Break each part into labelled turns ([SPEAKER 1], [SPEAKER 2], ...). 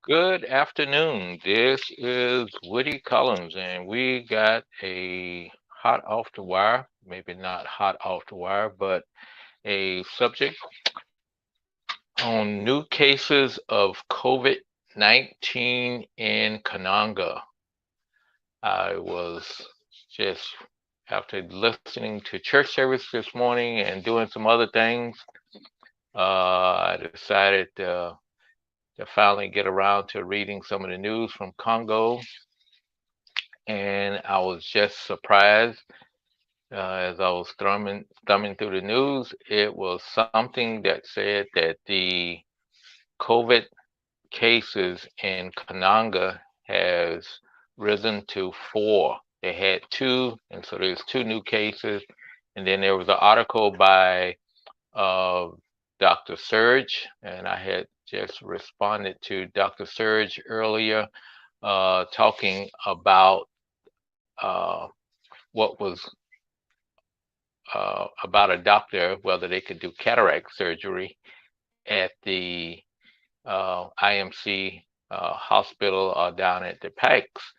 [SPEAKER 1] Good afternoon. This is Woody Collins, and we got a hot off the wire, maybe not hot off the wire, but a subject on new cases of COVID-19 in Kananga. I was just, after listening to church service this morning and doing some other things, I decided to finally get around to reading some of the news from Congo, and I was just surprised as I was thumbing through the news. It was something that said that the COVID cases in Kananga has risen to four. They had two, and so there's two new cases. And then there was an article by uh, Dr. Serge, and I had just responded to Dr. Serge earlier, talking about uh, what was about a doctor, whether they could do cataract surgery at the IMC hospital down at the PACS.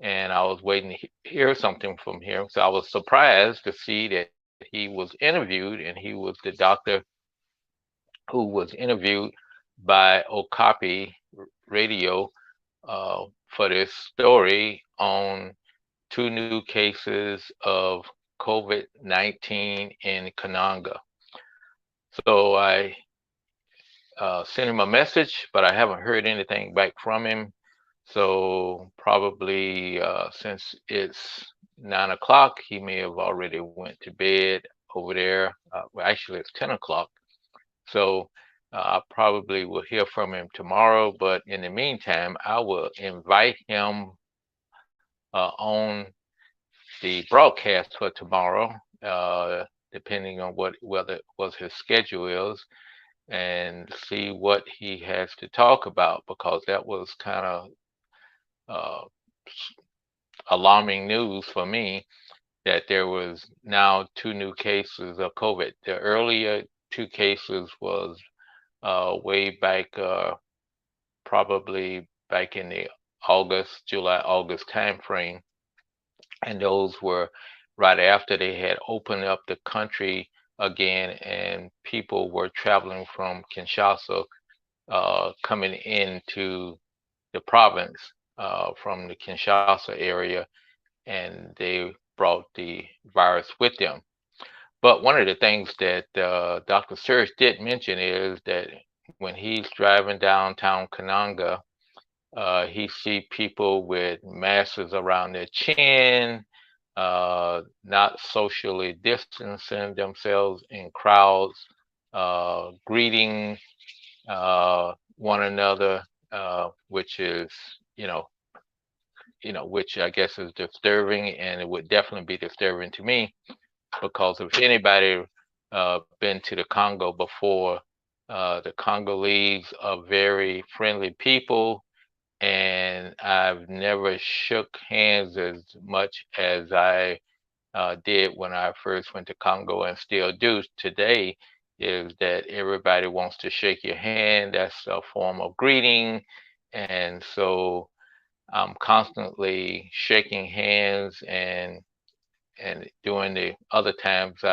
[SPEAKER 1] And I was waiting to hear something from him. So I was surprised to see that he was interviewed, and he was the doctor who was interviewed by Okapi Radio for this story on two new cases of COVID-19 in Kananga. So I sent him a message, but I haven't heard anything back from him. So probably since it's 9 o'clock, he may have already went to bed over there. Well, actually, it's 10 o'clock. So I probably will hear from him tomorrow. But in the meantime, I will invite him on the broadcast for tomorrow, depending on what his schedule is, and see what he has to talk about, because that was kind of uh, alarming news for me that there was now two new cases of COVID. The earlier two cases was way back, probably back in the July-August timeframe, and those were right after they had opened up the country again, and people were traveling from Kinshasa, coming into the province from the Kinshasa area, and they brought the virus with them. But one of the things that Dr. Serge did mention is that when he's driving downtown Kananga, he see people with masks around their chin, not socially distancing themselves in crowds, greeting one another, which is, you know, which I guess is disturbing, and it would definitely be disturbing to me, because if anybody been to the Congo before, the Congolese are very friendly people, and I've never shook hands as much as I did when I first went to Congo, and still do today, is that everybody wants to shake your hand. That's a form of greeting. And so I'm constantly shaking hands, and during the other times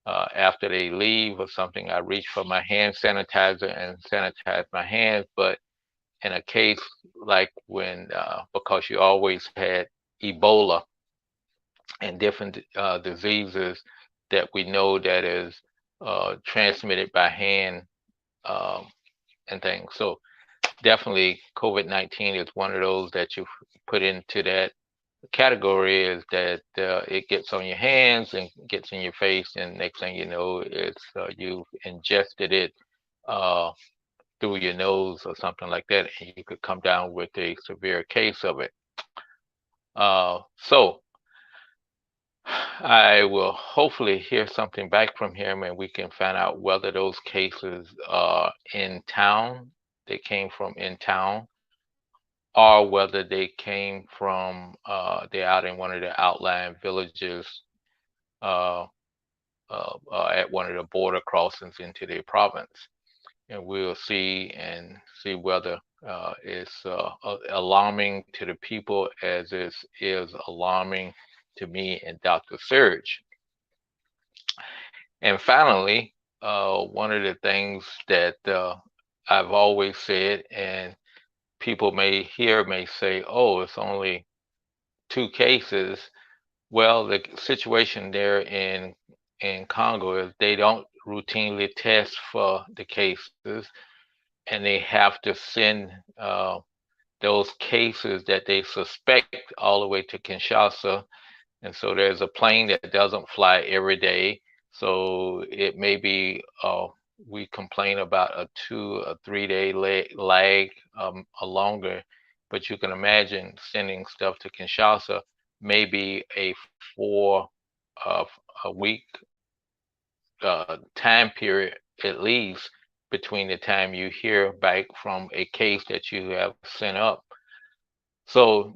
[SPEAKER 1] after they leave or something, I reach for my hand sanitizer and sanitize my hands. But in a case like when, because you always had Ebola and different diseases that we know that is transmitted by hand, um, and things. So definitely COVID-19 is one of those that you put into that category, is that it gets on your hands and gets in your face, and next thing you know, it's you've ingested it uh, through your nose or something like that, and you could come down with a severe case of it. So I will hopefully hear something back from him, and we can find out whether those cases are in town, they came from in town, or whether they came from they're out in one of the outlying villages, uh, at one of the border crossings into the province. And we'll see, and see whether It's alarming to the people as it is alarming to me and Dr. Serge. And finally, one of the things that I've always said, and people may say, "Oh, it's only 2 cases." Well, the situation there in Congo is they don't routinely test for the cases, and they have to send those cases that they suspect all the way to Kinshasa. And so there's a plane that doesn't fly every day. So it may be, we complain about a 2 or 3 day lag, a longer, but you can imagine sending stuff to Kinshasa, maybe a 4 a week time period at least between the time you hear back from a case that you have sent up. So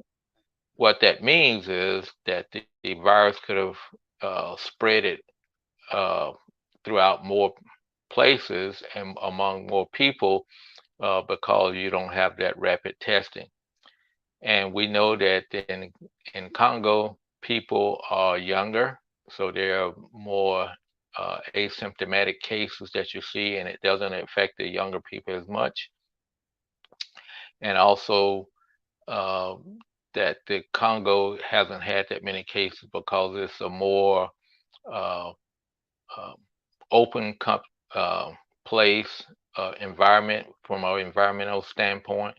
[SPEAKER 1] what that means is that the virus could have spread it uh, throughout more places and among more people because you don't have that rapid testing. And we know that in Congo, people are younger, so there are more asymptomatic cases that you see, and it doesn't affect the younger people as much. And also, uh, that the Congo hasn't had that many cases because it's a more uh, uh, open uh, place, environment from an environmental standpoint.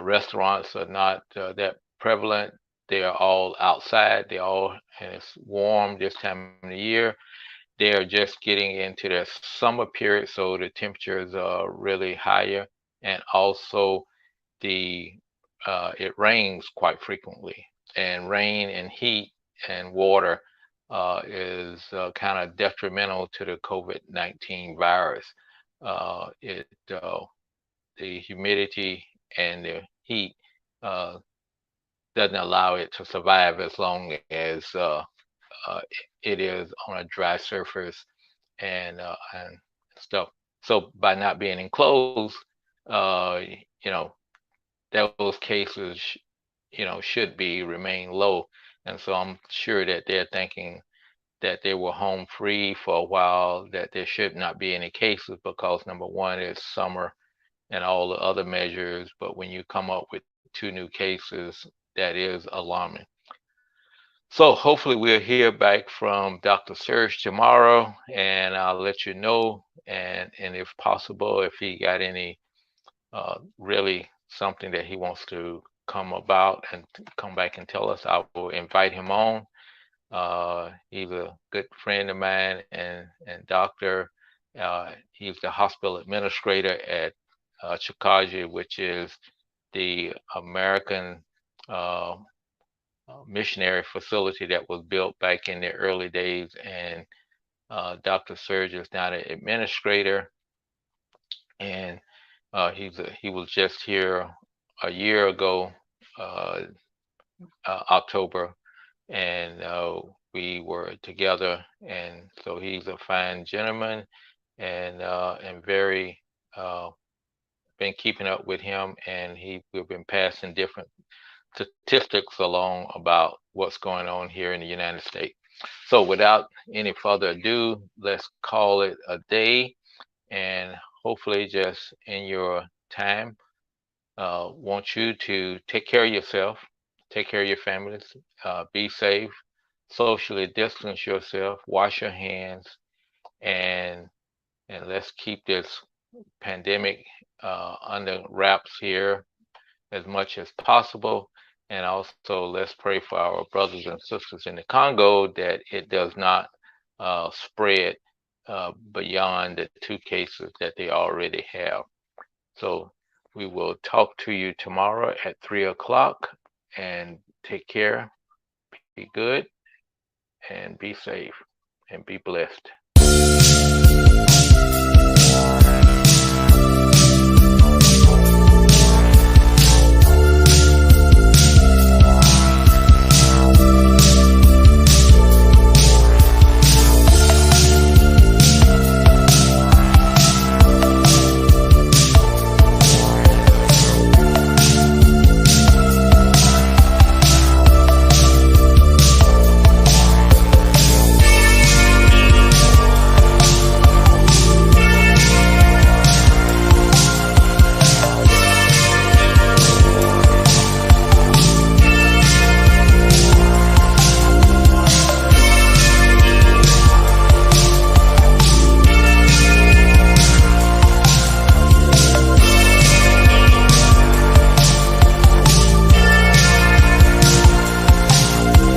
[SPEAKER 1] Restaurants are not that prevalent. They are all outside. And it's warm this time of the year. They are just getting into their summer period, so the temperatures are really higher, and also the it rains quite frequently, and rain and heat and water is kind of detrimental to the COVID-19 virus. It The humidity and the heat uh, doesn't allow it to survive as long as uh, it is on a dry surface and stuff. So by not being enclosed, uh, you know, those cases, should be remain low. And so I'm sure that they're thinking that they were home free for a while, that there should not be any cases because number one, it's summer and all the other measures. But when you come up with 2 new cases, that is alarming. So hopefully we'll hear back from Dr. Serge tomorrow, and I'll let you know. And if possible, if he got any really something that he wants to come about and come back and tell us, I will invite him on. He's a good friend of mine and doctor. He's the hospital administrator at Tshikaji, which is the American uh, missionary facility that was built back in the early days. And Dr. Serge is now the administrator, and he was just here a year ago, uh, October, and we were together. And so he's a fine gentleman, and very been keeping up with him, and we've been passing different statistics along about what's going on here in the United States. So without any further ado, let's call it a day, and hopefully just in your time, want you to take care of yourself, take care of your families, be safe, socially distance yourself, wash your hands, and let's keep this pandemic under wraps here as much as possible. And also, let's pray for our brothers and sisters in the Congo that it does not spread beyond the 2 cases that they already have. So we will talk to you tomorrow at 3 o'clock, and take care, be good, and be safe, and be blessed.